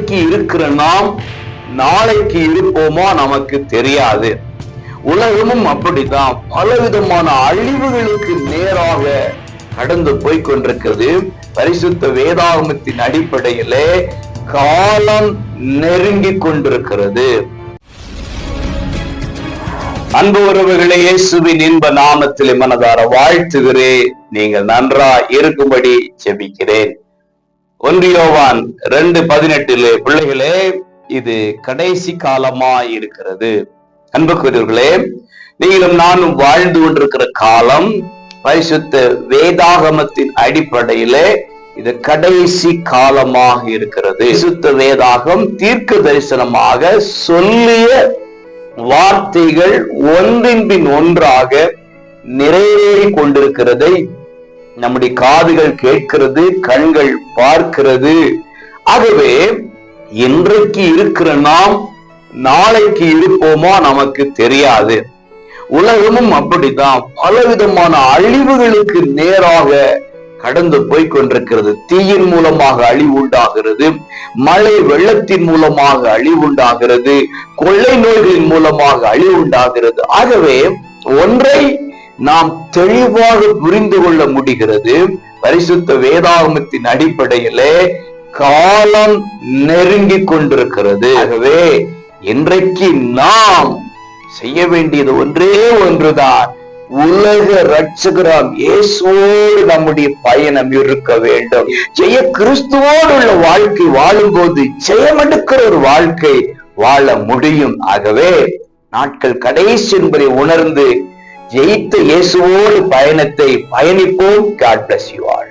இன்றைக்கு இருக்கிற நாம் நாளைக்கு இருப்போமா நமக்கு தெரியாது. உலகமும் அப்படித்தான் பலவிதமான அழிவுகளுக்கு நேராக கடந்து போய்கொண்டிருக்கிறது. பரிசுத்த வேதாகமத்தின் அடிப்படையிலே காலம் நெருங்கி கொண்டிருக்கிறது. அன்பு உறவுகளே, இயேசுவின் இன்ப நாமத்திலே மனதார வாழ்த்துகிறேன். நீங்கள் நன்றாய் இருக்கும்படி ஜெபிக்கிறேன். 1 யோவான் 2:18 பிள்ளைகளே, இது கடைசி காலமாய் இருக்கிறது. அன்புக்குரியவர்களே, நீங்களும் நானும் வாழ்ந்து கொண்டிருக்கிற காலம் பரிசுத்த வேதாகமத்தின் அடிப்படையிலே இது கடைசி காலமாக இருக்கிறது. பரிசுத்த வேதாகம் தீர்க்க தரிசனமாக சொல்லிய வார்த்தைகள் ஒன்றின் பின் ஒன்றாக நிறைவேறி கொண்டிருக்கிறதை நம்முடைய காதுகள் கேட்கிறது, கண்கள் பார்க்கிறது. ஆகவே இன்றைக்கு இருக்கிற நாம் நாளைக்கு இருப்போமா நமக்கு தெரியாது. உலகமும் அப்படித்தான் பலவிதமான அழிவுகளுக்கு நேராக கடந்து போய்கொண்டிருக்கிறது. தீயின் மூலமாக அழிவு உண்டாகிறது, மழை வெள்ளத்தின் மூலமாக அழிவு உண்டாகிறது, கொள்ளை நோய்களின் மூலமாக அழிவு உண்டாகிறது. ஆகவே ஒன்றை நாம் தெளிவாக புரிந்து கொள்ள முடிகிறது. பரிசுத்த வேதாகமத்தின் அடிப்படையிலே காலம் நெருங்கி கொண்டிருக்கிறது. ஆகவே இன்றைக்கு நாம் செய்ய வேண்டியது ஒன்றே ஒன்றுதான். உலக ரட்சகராம் இயேசுவோடு நம்முடைய பயணம் இருக்க வேண்டும். ஜெய கிறிஸ்துவோடு உள்ள வாழ்க்கை வாழும்போது ஜெயமெடுக்கிற ஒரு வாழ்க்கை வாழ முடியும். ஆகவே நாட்கள் கடைசி என்பதை உணர்ந்து ஜெயித்த இயேசுவோடு பயணத்தை பயணிப்போம். God bless you all.